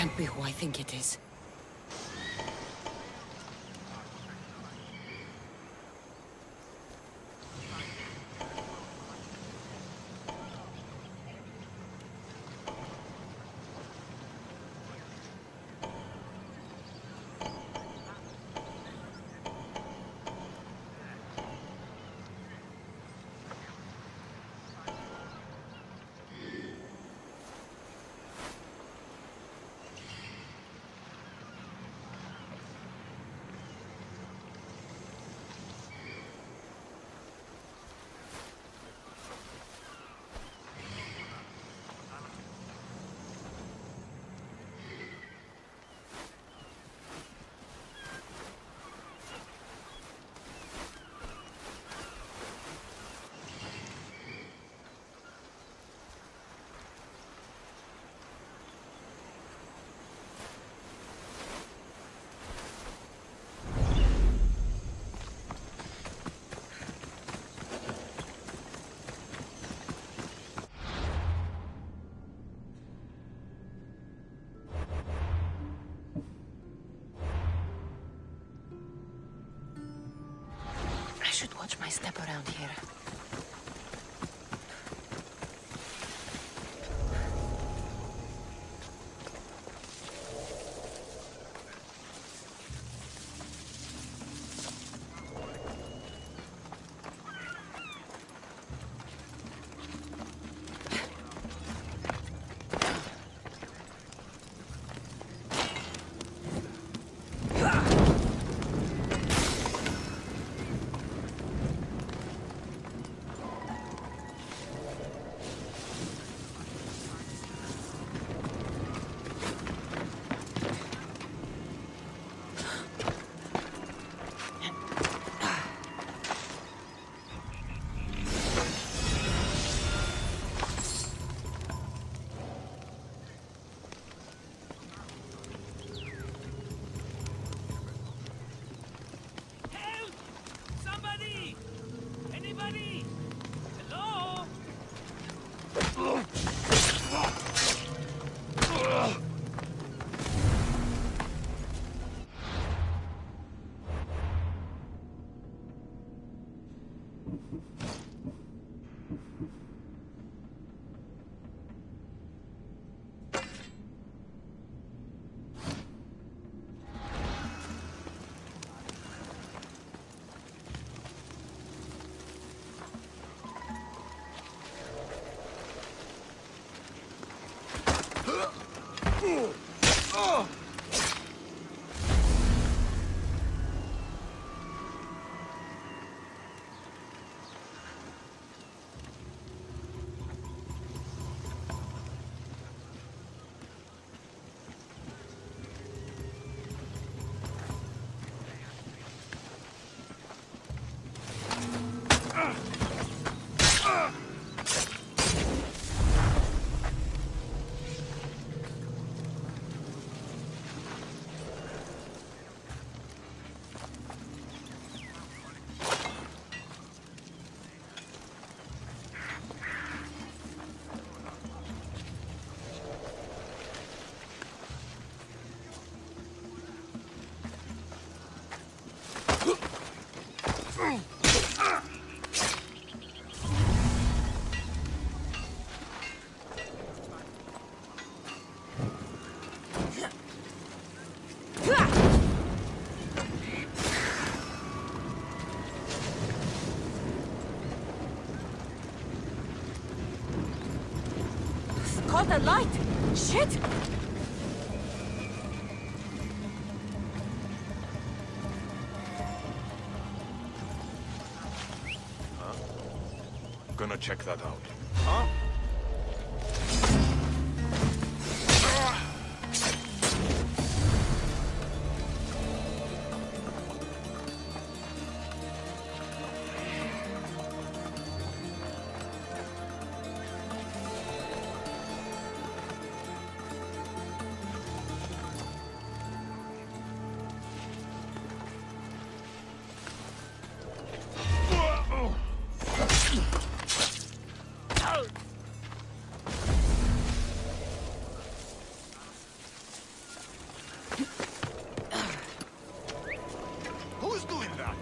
can't be who I think it is. I should watch my step around here. Caught the light! Shit! Gonna check that out. Huh? Out! Who's doing that?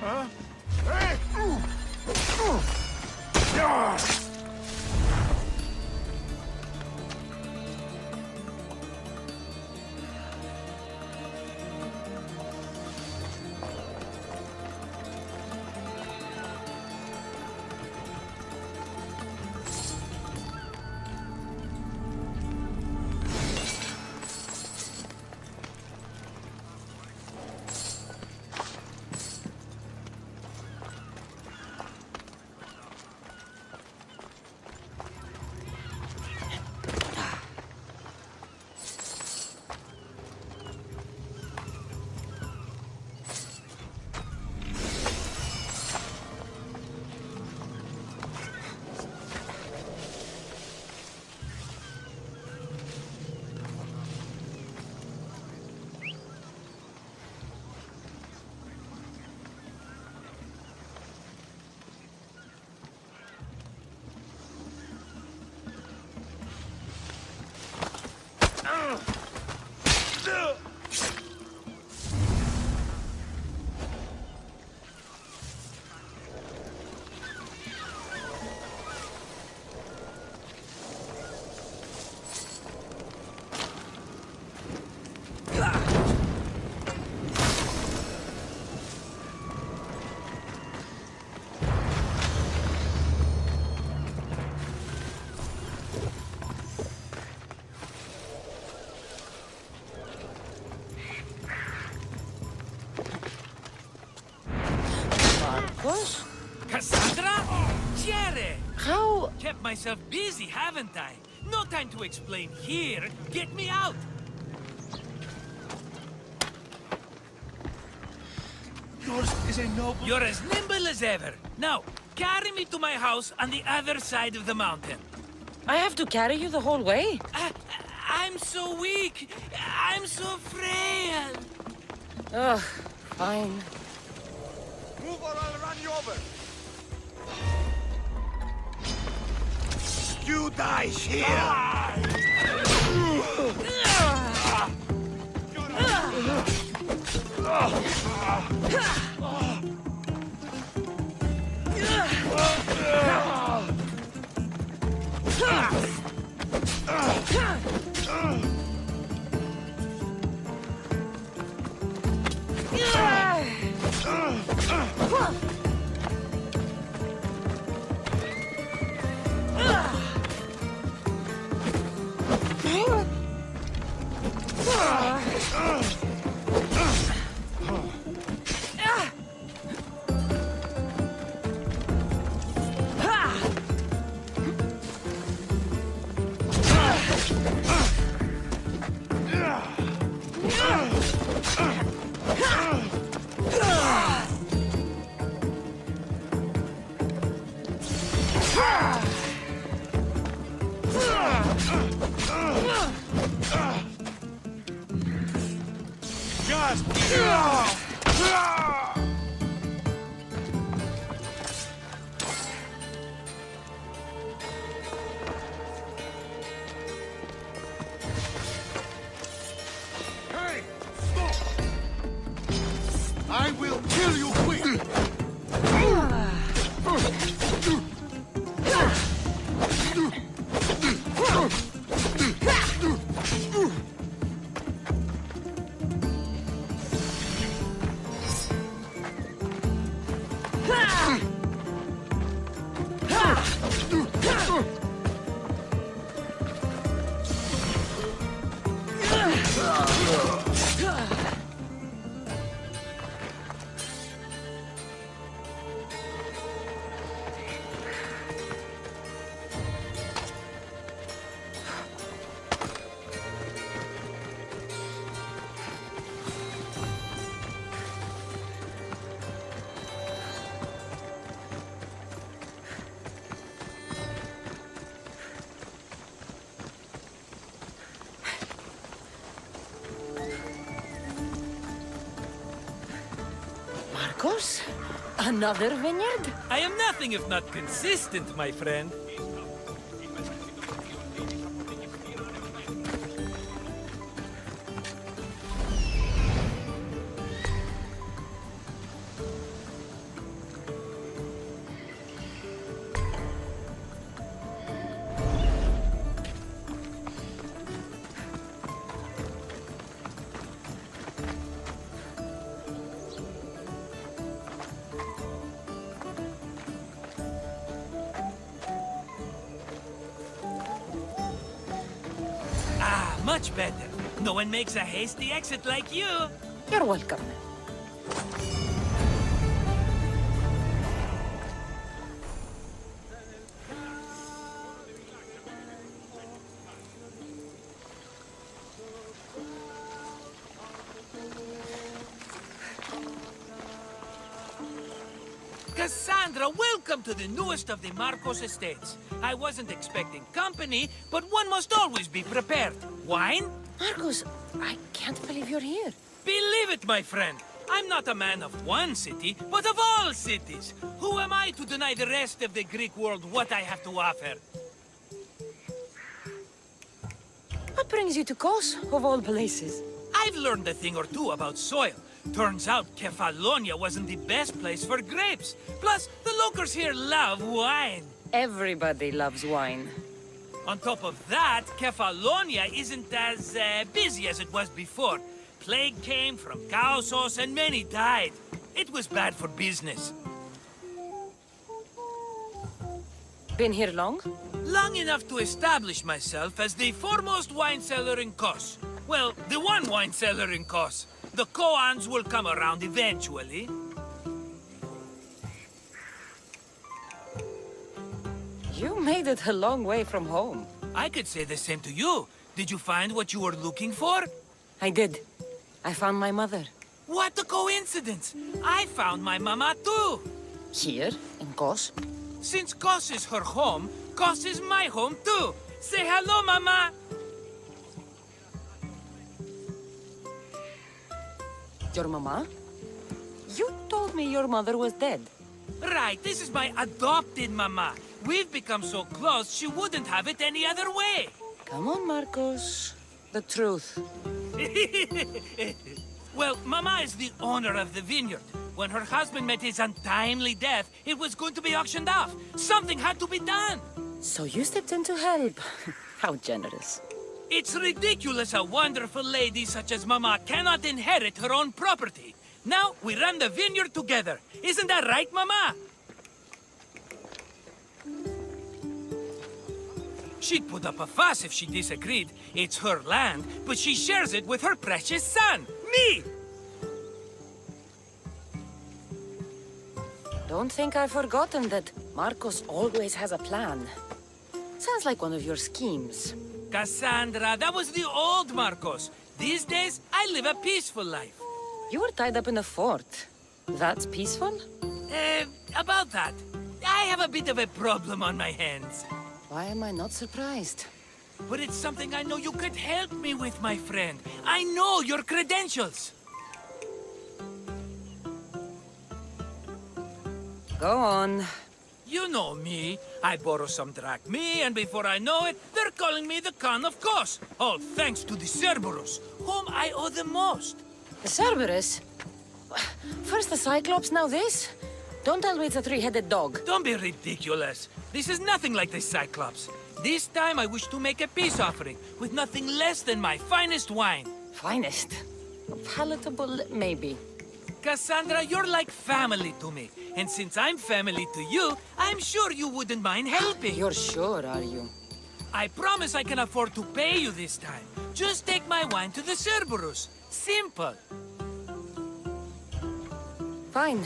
Huh? Hey! Yeah! Marcos? Cassandra? Jerry! How? Kept myself busy, haven't I? No time to explain here. Get me out! Yours is a noble... You're as nimble as ever. Now, carry me to my house on the other side of the mountain. I have to carry you the whole way? I'm so weak. I'm so frail. Ugh, fine. Move or I'll run you over! You die here! Hey! Stop! I will kill you quick! Marcos? Another vineyard? I am nothing if not consistent, my friend. Much better. No one makes a hasty exit like you. You're welcome. Cassandra, welcome to the newest of the Marcos estates. I wasn't expecting company, but one must always be prepared. Wine? Marcos, I can't believe you're here. Believe it, my friend. I'm not a man of one city, but of all cities. Who am I to deny the rest of the Greek world what I have to offer? What brings you to Kos, of all places? I've learned a thing or two about soil. Turns out Kefalonia wasn't the best place for grapes. Plus, the locals here love wine. Everybody loves wine. On top of that, Kefalonia isn't as busy as it was before. Plague came from Chaosos and many died. It was bad for business. Been here long? Long enough to establish myself as the foremost wine seller in Kos. Well, the one wine seller in Kos. The koans will come around eventually. You made it a long way from home. I could say the same to you. Did you find what you were looking for? I did. I found my mother. What a coincidence! I found my mama too! Here, in Kos. Since Kos is her home, Kos is my home too! Say hello, mama! Your mama? You told me your mother was dead. Right, this is my adopted mama. We've become so close, she wouldn't have it any other way. Come on, Marcos. The truth. Well, mama is the owner of the vineyard. When her husband met his untimely death, it was going to be auctioned off. Something had to be done. So you stepped in to help. How generous. It's ridiculous a wonderful lady such as Mama cannot inherit her own property. Now we run the vineyard together. Isn't that right, Mama? She'd put up a fuss if she disagreed. It's her land, but she shares it with her precious son, me! Don't think I've forgotten that Marcos always has a plan. Sounds like one of your schemes. Cassandra, that was the old Marcos. These days, I live a peaceful life. You were tied up in a fort. That's peaceful? About that. I have a bit of a problem on my hands. Why am I not surprised? But it's something I know you could help me with, my friend. I know your credentials. Go on. You know me. I borrow some drachmae, and before I know it, they're calling me the Khan of Kos. All thanks to the Cerberus, whom I owe the most. The Cerberus? First the Cyclops, now this? Don't tell me it's a three-headed dog. Don't be ridiculous. This is nothing like the Cyclops. This time I wish to make a peace offering with nothing less than my finest wine. Finest? Palatable, maybe. Cassandra, you're like family to me. And since I'm family to you, I'm sure you wouldn't mind helping. You're sure, are you? I promise I can afford to pay you this time. Just take my wine to the Cerberus. Simple. Fine.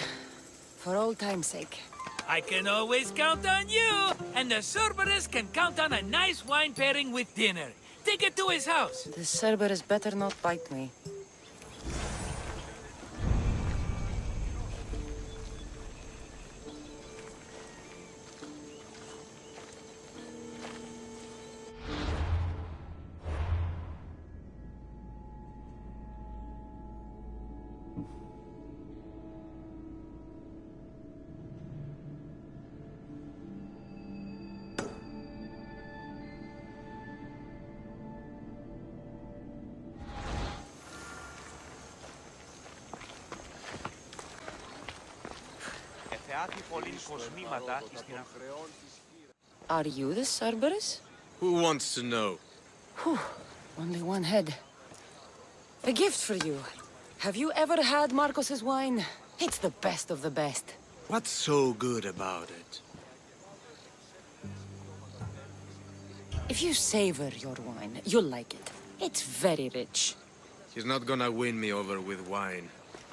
For old time's sake. I can always count on you. And the Cerberus can count on a nice wine pairing with dinner. Take it to his house. The Cerberus better not bite me. Are you the Cerberus? Who wants to know? Whew. Only one head. A gift for you. Have you ever had Marcos's wine? It's the best of the best. What's so good about it? If you savor your wine, you'll like it. It's very rich. He's not gonna win me over with wine.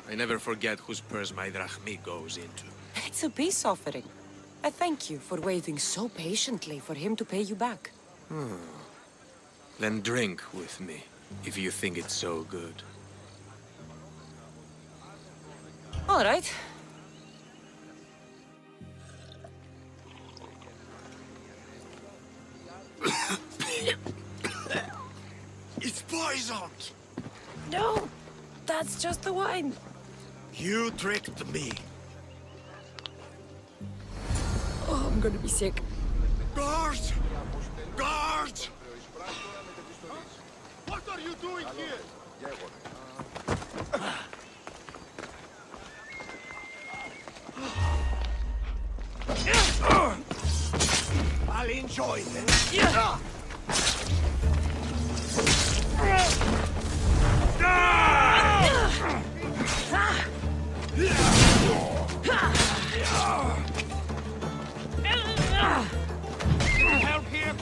I never forget whose purse my drachmi goes into. It's a peace offering. I thank you for waiting so patiently for him to pay you back. Then drink with me, if you think it's so good. All right. It's poisoned! No, that's just the wine. You tricked me. Oh, I'm gonna be sick. Guards! Guards! What are you doing here? I'll enjoy this. Help here!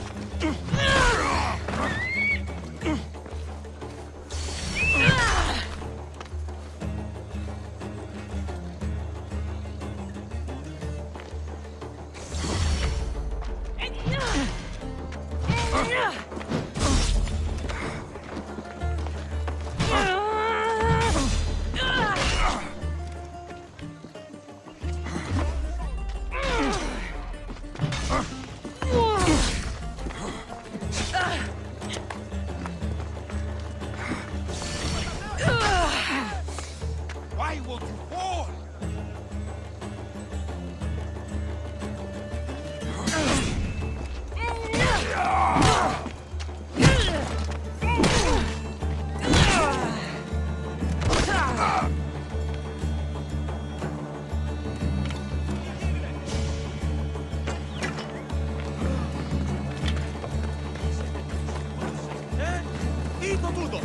Why won't you fall? Dito tutto!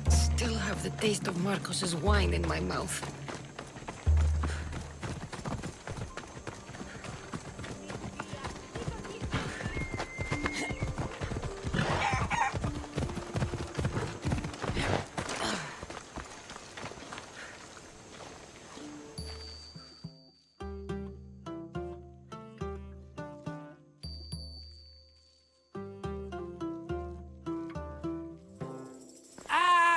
Still have the taste of Marcos's wine in my mouth.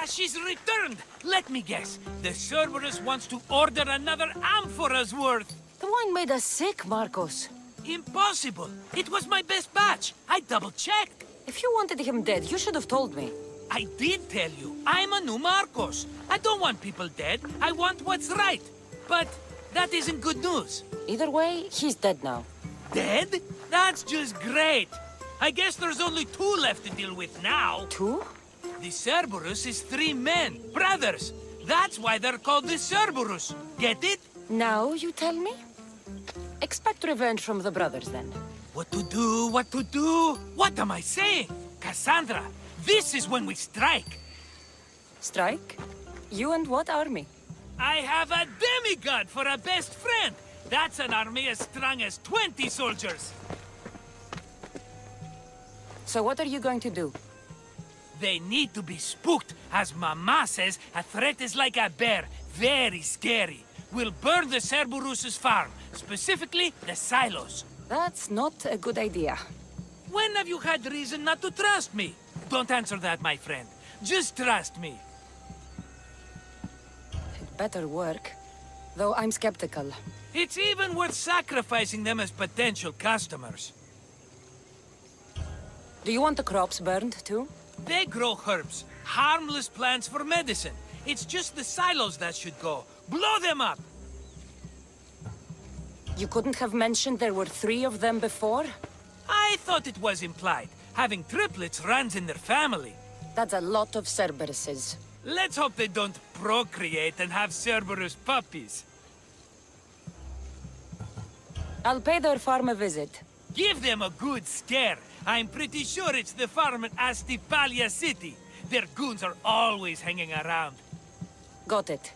She's returned! Let me guess. The Cerberus wants to order another amphora's worth. The wine made us sick, Marcos. Impossible! It was my best batch. I double-checked. If you wanted him dead, you should have told me. I did tell you. I'm a new Marcos. I don't want people dead. I want what's right. But that isn't good news. Either way, he's dead now. Dead? That's just great. I guess there's only 2 left to deal with now. 2? The Cerberus is 3 men, brothers. That's why they're called the Cerberus. Get it? Now you tell me? Expect revenge from the brothers, then. What to do, what to do? What am I saying? Cassandra, this is when we strike. Strike? You and what army? I have a demigod for a best friend. That's an army as strong as 20 soldiers. So what are you going to do? They need to be spooked. As Mama says, a threat is like a bear. Very scary. We'll burn the Cerberus's farm. Specifically, the silos. That's not a good idea. When have you had reason not to trust me? Don't answer that, my friend. Just trust me. It better work. Though I'm skeptical. It's even worth sacrificing them as potential customers. Do you want the crops burned, too? They grow herbs, harmless plants for medicine. It's just the silos that should go. Blow them up! You couldn't have mentioned there were 3 of them before? I thought it was implied. Having triplets runs in their family. That's a lot of Cerberuses. Let's hope they don't procreate and have Cerberus puppies. I'll pay their farm a visit. Give them a good scare. I'm pretty sure it's the farm in Astipalia City. Their goons are always hanging around. Got it.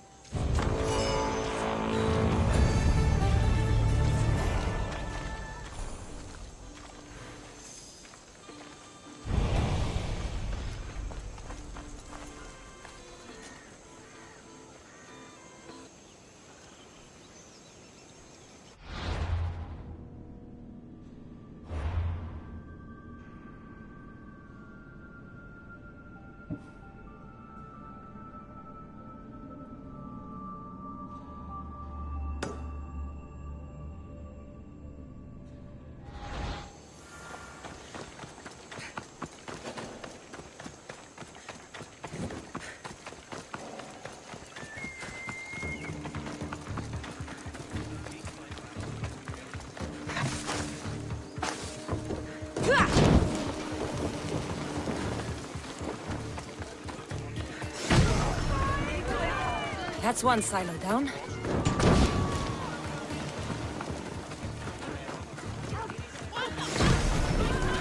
That's one silo down.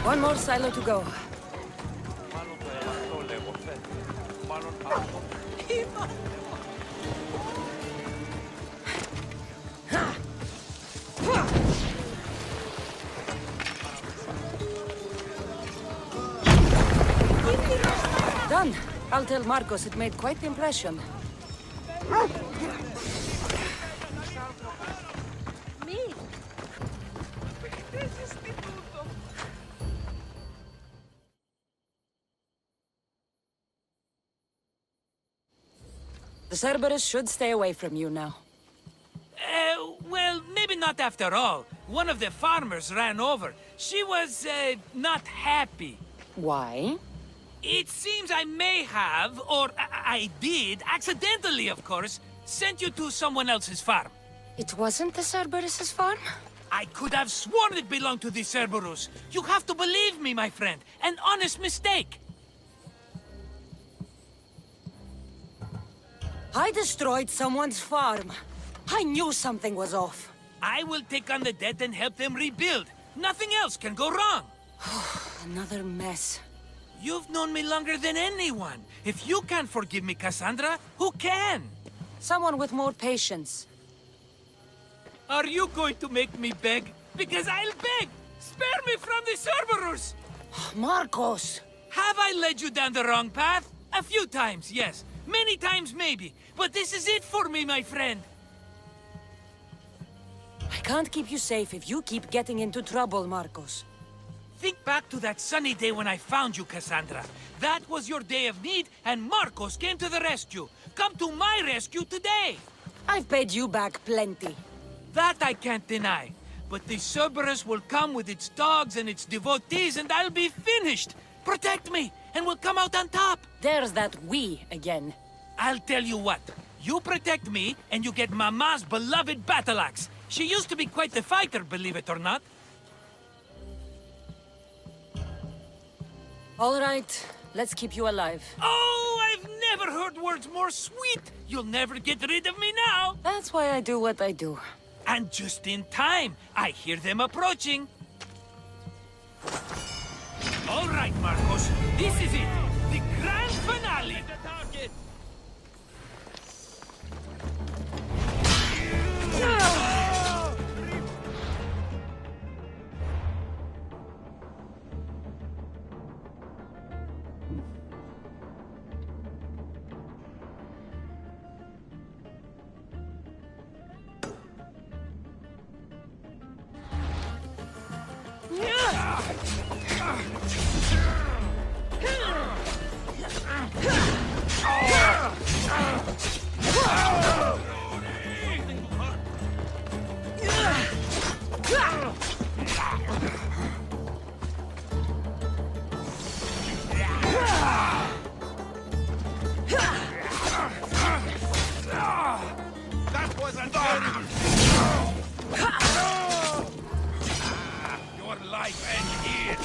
One more silo to go. Done. I'll tell Marcos it made quite the impression. Me? The Cerberus should stay away from you now. Well, maybe not after all. One of the farmers ran over. She was, not happy. Why? It seems I may have, or I did, accidentally of course, sent you to someone else's farm. It wasn't the Cerberus's farm? I could have sworn it belonged to the Cerberus. You have to believe me, my friend. An honest mistake. I destroyed someone's farm. I knew something was off. I will take on the debt and help them rebuild. Nothing else can go wrong. Another mess. You've known me longer than anyone. If you can't forgive me, Cassandra, who can? Someone with more patience. Are you going to make me beg? Because I'll beg! Spare me from the Cerberus! Marcos! Have I led you down the wrong path? A few times, yes. Many times, maybe. But this is it for me, my friend. I can't keep you safe if you keep getting into trouble, Marcos. Think back to that sunny day when I found you, Cassandra. That was your day of need, and Marcos came to the rescue. Come to my rescue today! I've paid you back plenty. That I can't deny. But the Cerberus will come with its dogs and its devotees, and I'll be finished! Protect me, and we'll come out on top! There's that we again. I'll tell you what. You protect me, and you get Mama's beloved battle axe. She used to be quite the fighter, believe it or not. All right, let's keep you alive. Oh, I've never heard words more sweet! You'll never get rid of me now! That's why I do what I do. And just in time, I hear them approaching. All right, Marcos, this is it. The grand finale. That was unfair. Your life ends here.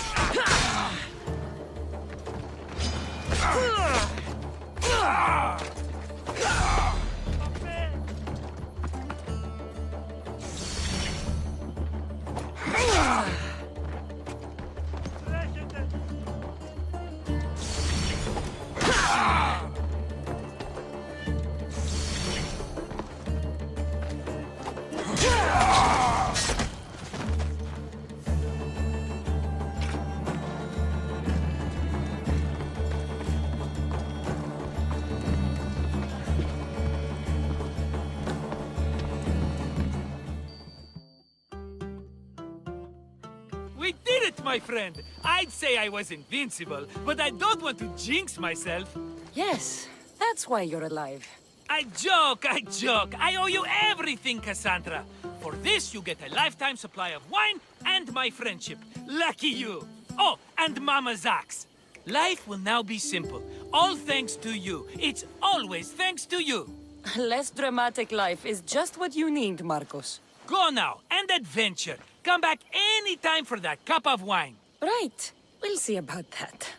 We did it, my friend! I'd say I was invincible, but I don't want to jinx myself. Yes, that's why you're alive. I joke, I joke. I owe you everything, Cassandra. For this, you get a lifetime supply of wine and my friendship. Lucky you. Oh, and Mama's axe. Life will now be simple. All thanks to you. It's always thanks to you. A less dramatic life is just what you need, Marcos. Go now, and adventure. Come back anytime for that cup of wine. Right. We'll see about that.